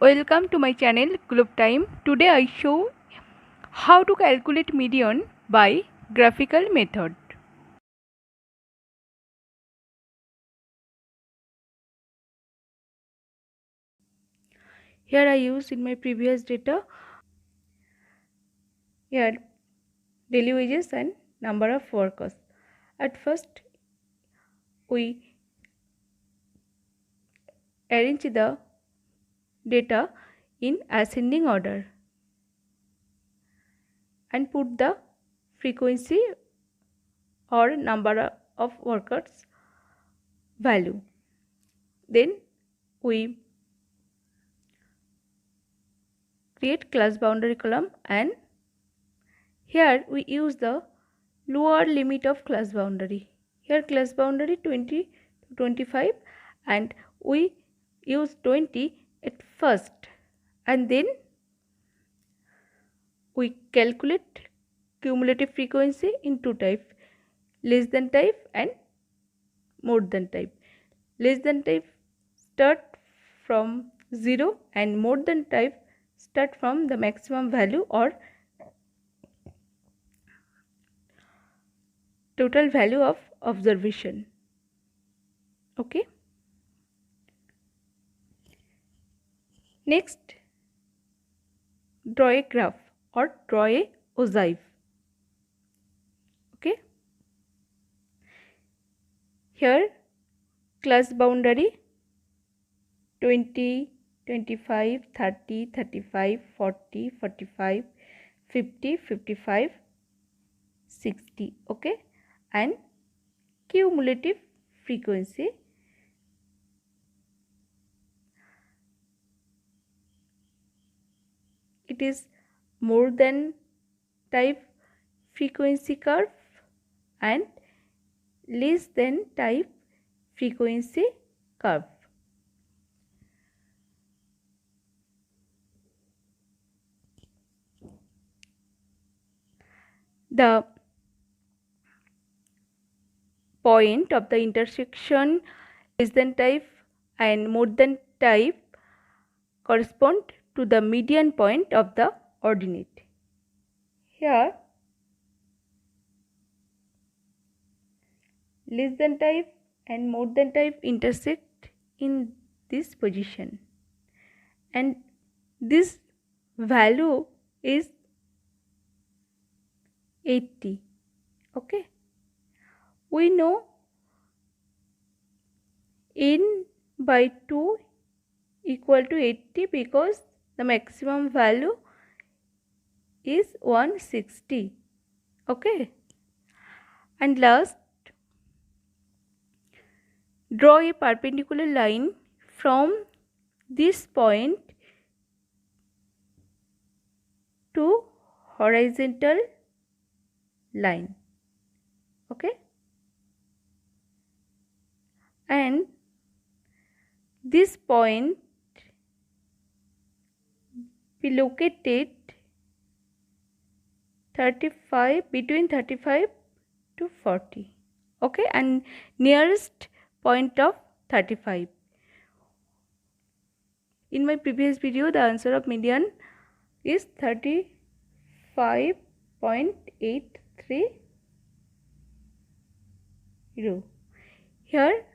Welcome to my channel Globe Time. Today I show how to calculate median by graphical method. Here I use in my previous data here daily wages and number of workers. At first we arrange the data in ascending order and put the frequency or number of workers value. Then we create class boundary column, and here we use the lower limit of class boundary. Here class boundary 20 to 25, and we use 20 at first, and then we calculate cumulative frequency in two types, less than type and more than type. Less than type start from 0 and more than type start from the maximum value or total value of observation. Okay. Next, draw a graph or draw a ogive. Okay. Here class boundary 20, 25, 30, 35, 40, 45, 50, 55, 60. Okay. And cumulative frequency it is more than type frequency curve and less than type frequency curve. The point of the intersection less than type and more than type correspond to the median point of the ordinate. Here less than type and more than type intersect in this position, and this value is 80. Okay, we know n by 2 equal to 80 because the maximum value is 160. Okay, and last, draw a perpendicular line from this point to horizontal line. Okay, and this point be located 35 between 35 to 40. Okay, and nearest point of 35. In my previous video the answer of median is 35.83. Here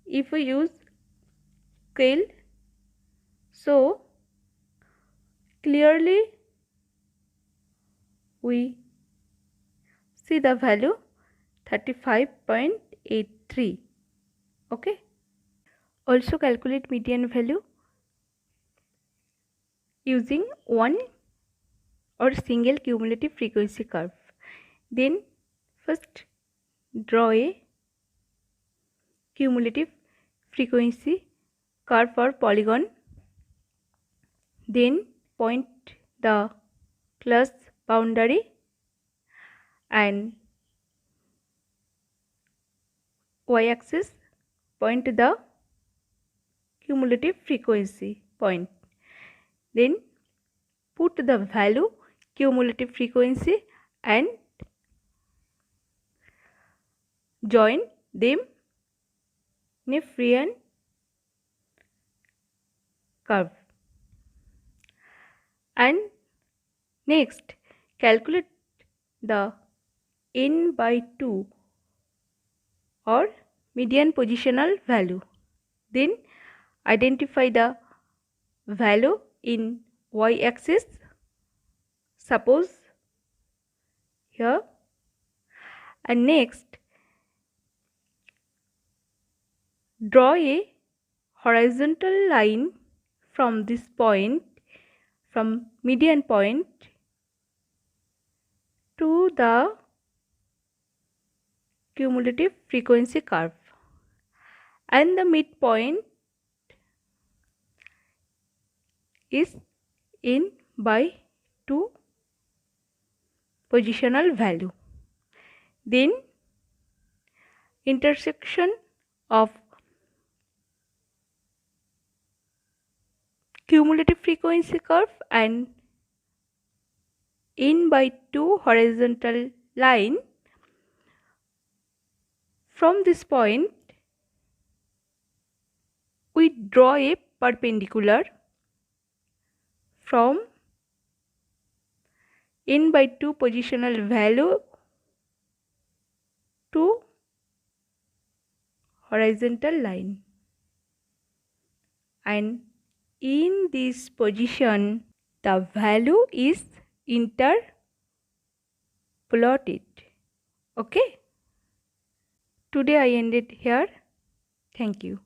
if we use scale, so clearly we see the value 35.83. Okay, also calculate median value using one or single cumulative frequency curve. Then first draw a cumulative frequency curve or polygon, then point the class boundary and y-axis point to the cumulative frequency point, then put the value cumulative frequency and join them in a free and curve. And next, calculate the n by 2 or median positional value. Then identify the value in y-axis, suppose here. And next, draw a horizontal line from this point, from median point to the cumulative frequency curve, and the midpoint is n by 2 positional value. Then intersection of cumulative frequency curve and n by 2 horizontal line. From this point, we draw a perpendicular from n by 2 positional value to horizontal line, and in this position the value is interpolated. Okay, today I ended here. Thank you.